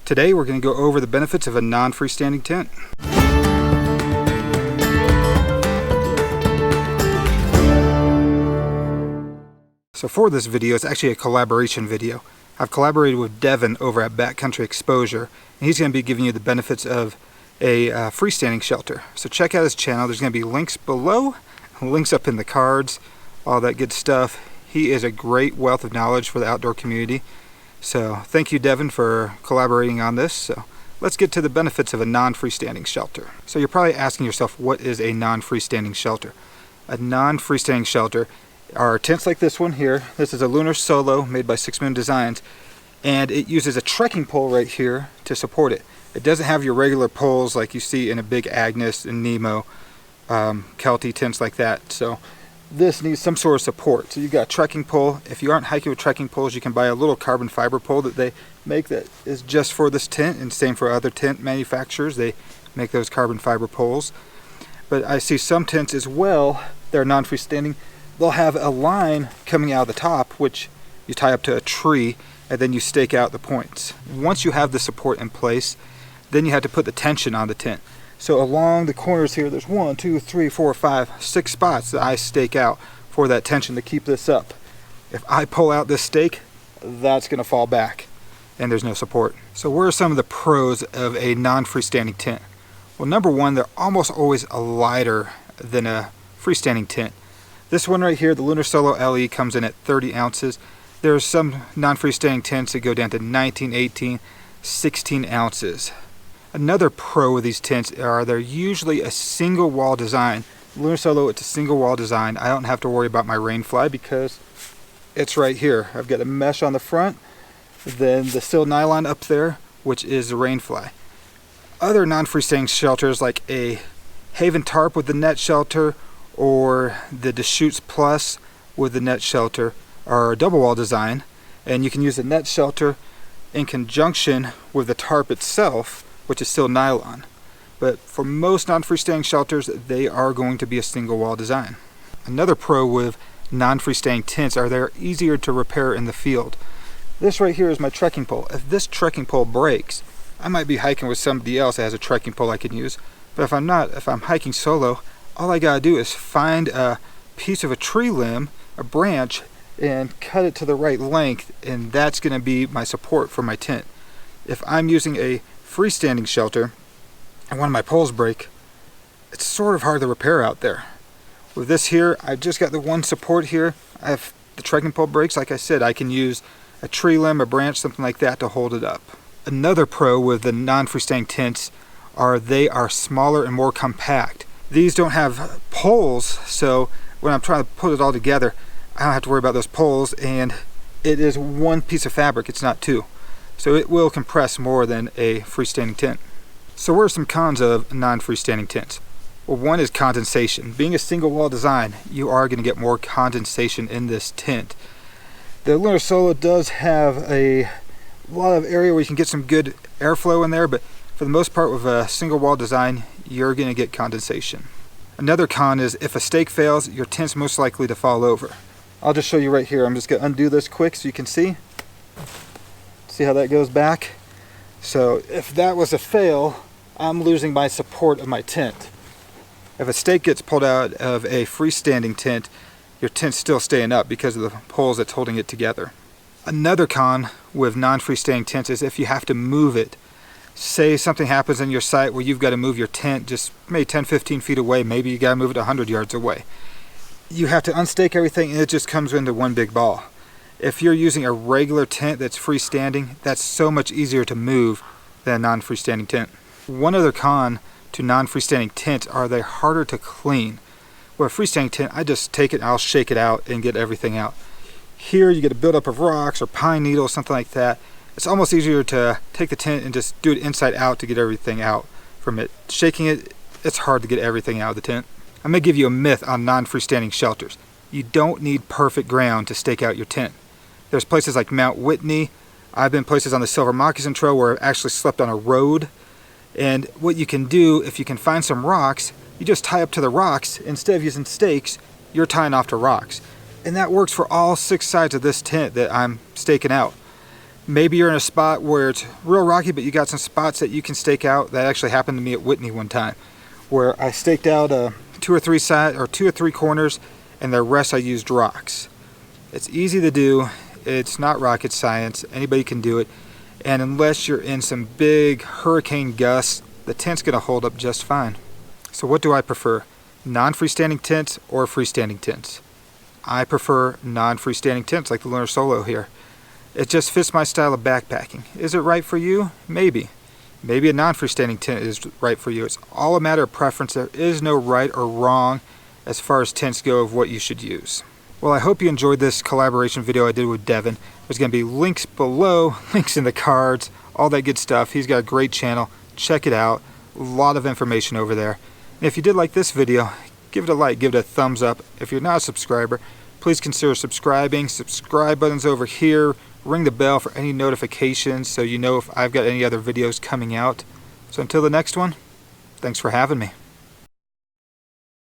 Today we're going to go over the benefits of a non-freestanding tent. So for this video, it's actually a collaboration video. I've collaborated with Devin over at Backcountry Exposure, and he's going to be giving you the benefits of a freestanding shelter. So check out his channel. There's going to be links below, links up in the cards, all that good stuff. He is a great wealth of knowledge for the outdoor community. So thank you, Devin, for collaborating on this. So let's get to the benefits of a non-freestanding shelter. So you're probably asking yourself, what is a non-freestanding shelter? A non-freestanding shelter are tents like this one here. This is a Lunar Solo made by 6 Moon Designs, and it uses a trekking pole right here to support it. It doesn't have your regular poles like you see in a big Agnes and Nemo, Kelty tents like that. So this needs some sort of support. So you've got a trekking pole. If you aren't hiking with trekking poles, you can buy a little carbon fiber pole that they make that is just for this tent, and same for other tent manufacturers. They make those carbon fiber poles. But I see some tents as well that are non-freestanding. They'll have a line coming out of the top, which you tie up to a tree, and then you stake out the points. Once you have the support in place, then you have to put the tension on the tent. So along the corners here, there's 1, 2, 3, 4, 5, 6 spots that I stake out for that tension to keep this up. If I pull out this stake, that's going to fall back, and there's no support. So what are some of the pros of a non-freestanding tent? Well, number one, they're almost always lighter than a freestanding tent. This one right here, the Lunar Solo LE, comes in at 30 ounces. There's some non-freestanding tents that go down to 19, 18, 16 ounces. Another pro of these tents are they're usually a single wall design. Lunar Solo, it's a single wall design. I don't have to worry about my rain fly because it's right here. I've got a mesh on the front, then the steel nylon up there, which is the rain fly. Other non-freestanding shelters like a Haven tarp with the net shelter or the Deschutes Plus with the net shelter are a double wall design, and you can use the net shelter in conjunction with the tarp itself, which is still nylon. But for most non-freestanding shelters, they are going to be a single wall design. Another pro with non-freestanding tents are they're easier to repair in the field. This right here is my trekking pole. If this trekking pole breaks, I might be hiking with somebody else that has a trekking pole I can use. But if I'm not, if I'm hiking solo, all I gotta do is find a piece of a tree limb, a branch, and cut it to the right length, and that's gonna be my support for my tent. If I'm using a freestanding shelter and one of my poles break, it's sort of hard to repair out there. With this here, I've just got the one support here. If the trekking pole breaks, like I said, I can use a tree limb, a branch, something like that to hold it up. Another pro with the non-freestanding tents are they are smaller and more compact. These don't have poles, so when I'm trying to put it all together, I don't have to worry about those poles, and it is one piece of fabric, it's not two. So it will compress more than a freestanding tent. So what are some cons of non-freestanding tents? Well, one is condensation. Being a single wall design, you are going to get more condensation in this tent. The Lunar Solo does have a lot of area where you can get some good airflow in there, but for the most part with a single wall design, you're going to get condensation. Another con is if a stake fails, your tent's most likely to fall over. I'll just show you right here. I'm just going to undo this quick so you can see. See how that goes back? So if that was a fail, I'm losing my support of my tent. If a stake gets pulled out of a freestanding tent, your tent's still staying up because of the poles that's holding it together. Another con with non-freestanding tents is if you have to move it. Say something happens in your site where you've got to move your tent just maybe 10-15 feet away, maybe you got to move it 100 yards away. You have to unstake everything and it just comes into one big ball. If you're using a regular tent that's freestanding, that's so much easier to move than a non-freestanding tent. One other con to non-freestanding tents are they're harder to clean. With a freestanding tent, I just take it and I'll shake it out and get everything out. Here you get a buildup of rocks or pine needles, something like that. It's almost easier to take the tent and just do it inside out to get everything out from it. Shaking it, it's hard to get everything out of the tent. I'm going to give you a myth on non-freestanding shelters. You don't need perfect ground to stake out your tent. There's places like Mount Whitney. I've been places on the Silver Moccasin Trail where I've actually slept on a road. And what you can do, if you can find some rocks, you just tie up to the rocks. Instead of using stakes, you're tying off to rocks. And that works for all 6 sides of this tent that I'm staking out. Maybe you're in a spot where it's real rocky, but you got some spots that you can stake out. That actually happened to me at Whitney one time, where I staked out two or three corners, and the rest I used rocks. It's easy to do. It's not rocket science. Anybody can do it. And unless you're in some big hurricane gusts, the tent's going to hold up just fine. So what do I prefer? Non-freestanding tents or freestanding tents? I prefer non-freestanding tents like the Lunar Solo here. It just fits my style of backpacking. Is it right for you? Maybe. Maybe a non-freestanding tent is right for you. It's all a matter of preference. There is no right or wrong as far as tents go of what you should use. Well, I hope you enjoyed this collaboration video I did with Devin. There's going to be links below, links in the cards, all that good stuff. He's got a great channel. Check it out. A lot of information over there. And if you did like this video, give it a like, give it a thumbs up. If you're not a subscriber, please consider subscribing. Subscribe button's over here. Ring the bell for any notifications so you know if I've got any other videos coming out. So until the next one, thanks for having me.